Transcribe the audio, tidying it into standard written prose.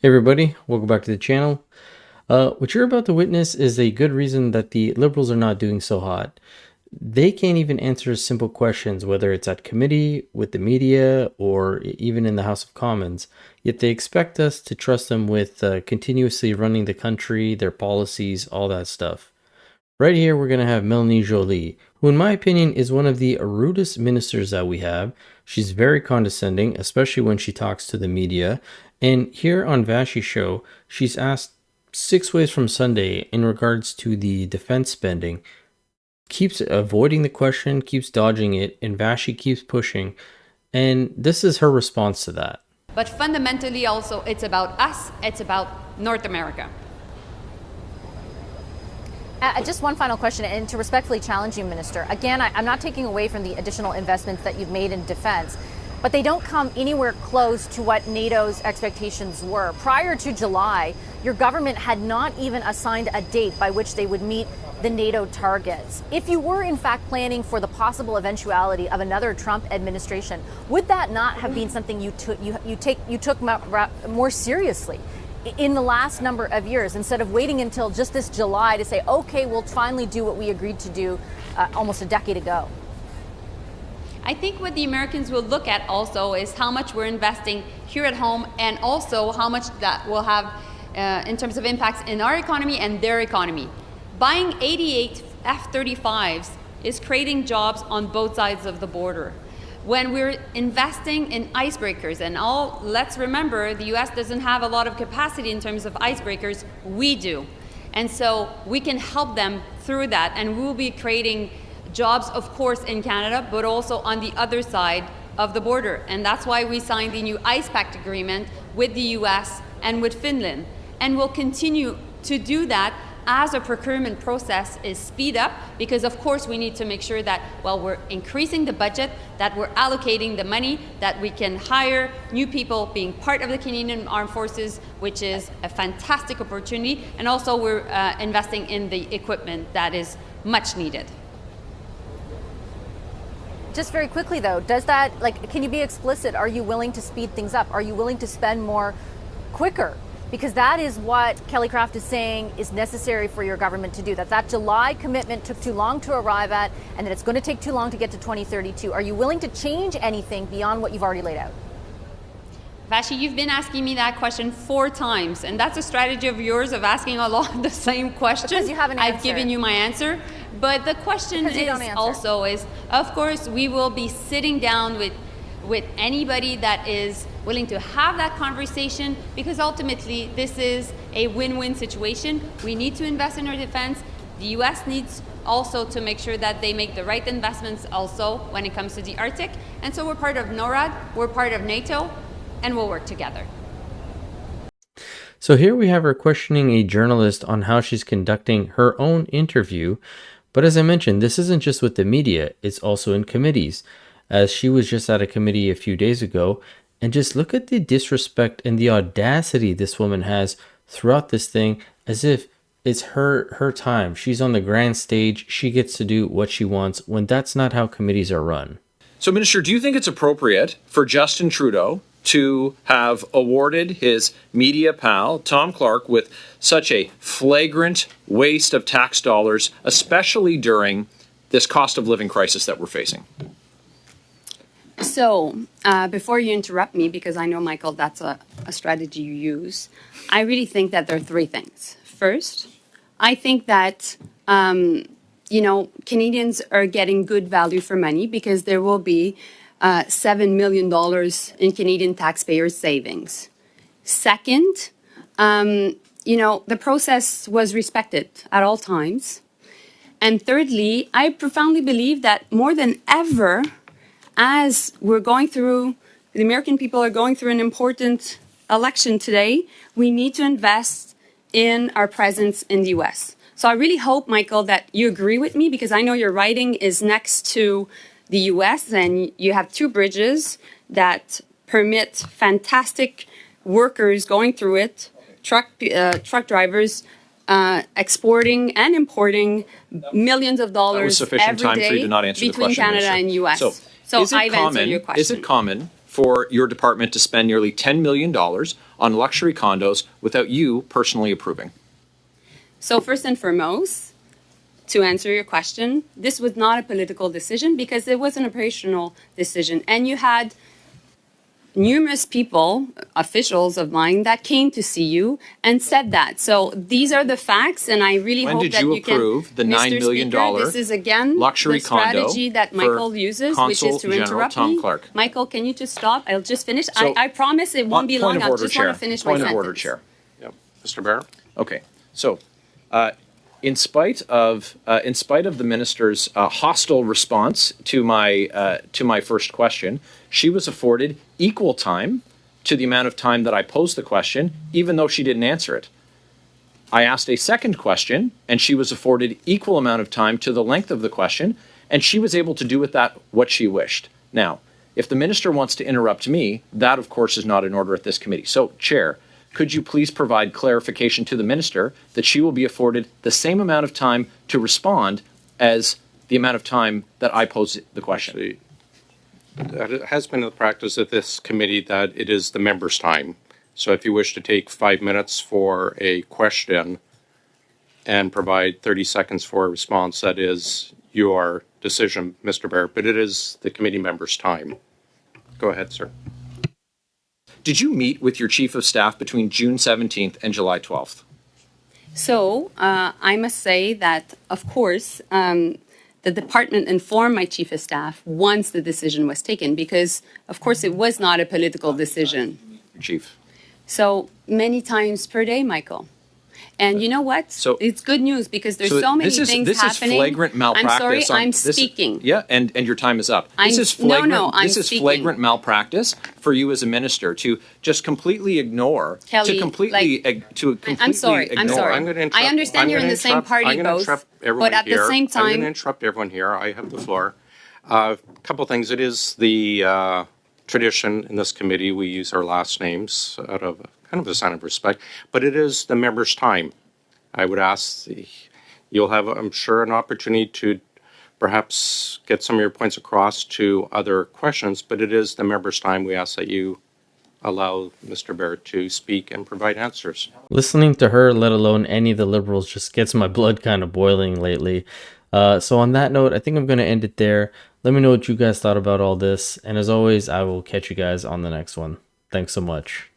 Hey everybody, welcome back to the channel. What you're about to witness is a good reason that the Liberals are not doing so hot. They can't even answer simple questions, whether it's at committee, with the media, or even in the House of Commons. Yet they expect us to trust them with continuously running the country, their policies, all that stuff. Right here, we're going to have Melanie Joly, who in my opinion is one of the rudest ministers that we have. She's very condescending, especially when she talks to the media. And here on Vashi's show, she's asked 6 ways from Sunday in regards to the defense spending. Keeps avoiding the question, keeps dodging it, and Vashi keeps pushing. And this is her response to that. But fundamentally also, it's about us, it's about North America. Just one final question, and to respectfully challenge you, Minister. Again, I'm not taking away from the additional investments that you've made in defense, but they don't come anywhere close to what NATO's expectations were. Prior to July, your government had not even assigned a date by which they would meet the NATO targets. If you were in fact planning for the possible eventuality of another Trump administration, would that not have been something you took more seriously in the last number of years, instead of waiting until just this July to say, okay, we'll finally do what we agreed to do almost a decade ago? I think what the Americans will look at also is how much we're investing here at home, and also how much that will have in terms of impacts in our economy and their economy. Buying 88 F-35s is creating jobs on both sides of the border. When we're investing in icebreakers, and let's remember, the US doesn't have a lot of capacity in terms of icebreakers, we do. And so we can help them through that, and we'll be creating jobs, of course, in Canada, but also on the other side of the border. And that's why we signed the new Ice Pact agreement with the US and with Finland. And we'll continue to do that as a procurement process is speed up, because of course we need to make sure that while we're increasing the budget, that we're allocating the money, that we can hire new people being part of the Canadian Armed Forces, which is a fantastic opportunity, and also we're investing in the equipment that is much needed. Just very quickly though, can you be explicit? Are you willing to speed things up? Are you willing to spend more quicker? Because that is what Kelly Craft is saying is necessary for your government to do. That July commitment took too long to arrive at, and that it's going to take too long to get to 2032. Are you willing to change anything beyond what you've already laid out? Vashi, you've been asking me that question 4 times, and that's a strategy of yours of asking a lot of the same questions. Because you haven't answered. I've given you my answer, but the question is, of course, we will be sitting down with anybody that is willing to have that conversation, because ultimately this is a win-win situation. We need to invest in our defense. The US needs also to make sure that they make the right investments also when it comes to the Arctic. And so we're part of NORAD, we're part of NATO, and we'll work together. So here we have her questioning a journalist on how she's conducting her own interview. But as I mentioned, this isn't just with the media, it's also in committees, as she was just at a committee a few days ago. And just look at the disrespect and the audacity this woman has throughout this thing, as if it's her time. She's on the grand stage. She gets to do what she wants, when that's not how committees are run. So, Minister, do you think it's appropriate for Justin Trudeau to have awarded his media pal, Tom Clark, with such a flagrant waste of tax dollars, especially during this cost of living crisis that we're facing? So, before you interrupt me, because I know, Michael, that's a strategy you use, I really think that there are 3 things. First, I think that, Canadians are getting good value for money, because there will be $7 million in Canadian taxpayers' savings. Second, the process was respected at all times. And thirdly, I profoundly believe that more than ever, as we're going through, the American people are going through an important election today, we need to invest in our presence in the US. So I really hope, Michael, that you agree with me, because I know your riding is next to the US, and you have 2 bridges that permit fantastic workers going through it, truck drivers, exporting and importing millions of dollars every day between Canada and US. So I've answered your question. Is it common for your department to spend nearly $10 million on luxury condos without you personally approving? So first and foremost, to answer your question, this was not a political decision because it was an operational decision. And you had numerous people, officials of mine, that came to see you and said that. So these are the facts, and I really When hope did that you you can... approve the $9 million Speaker, this is again luxury the strategy condo that for Michael uses, which Consul is to General interrupt Tom me. Clark? Michael, can you just stop? I'll just finish. So, I promise it won't be long. Point of I order, just want Chair. to finish my Point sentence. of order, Chair. Yep. Mr. Barrett? Okay, so in spite of the minister's hostile response to my first question, she was afforded equal time to the amount of time that I posed the question, even though she didn't answer it. I asked a second question, and she was afforded equal amount of time to the length of the question, and she was able to do with that what she wished. Now, if the minister wants to interrupt me, that of course is not in order at this committee. So, Chair, could you please provide clarification to the minister that she will be afforded the same amount of time to respond as the amount of time that I pose the question? Actually, it has been the practice of this committee that it is the member's time. So if you wish to take 5 minutes for a question and provide 30 seconds for a response, that is your decision, Mr. Barrett, but it is the committee member's time. Go ahead, sir. Did you meet with your chief of staff between June 17th and July 12th? So I must say that, of course, the department informed my chief of staff once the decision was taken because, of course, it was not a political decision. Your chief. So many times per day, Michael. And you know what? So it's good news because there's so many things happening. This is flagrant malpractice. I'm sorry, I'm speaking. Yeah, and your time is up. I'm This is flagrant malpractice for you as a minister to just completely ignore. Kelly, I'm sorry. ignore. I'm going to interrupt. I understand you're in the same party, both, but at the same I'm going time, to interrupt everyone here. I have the floor. A couple things. It is the tradition in this committee. We use our last names out of kind of a sign of respect, but it is the member's time. I would ask, you'll have, I'm sure, an opportunity to perhaps get some of your points across to other questions, but it is the member's time. We ask that you allow Mr. Barrett to speak and provide answers. Listening to her, let alone any of the Liberals, just gets my blood kind of boiling lately. So on that note, I think I'm going to end it there. Let me know what you guys thought about all this. And as always, I will catch you guys on the next one. Thanks so much.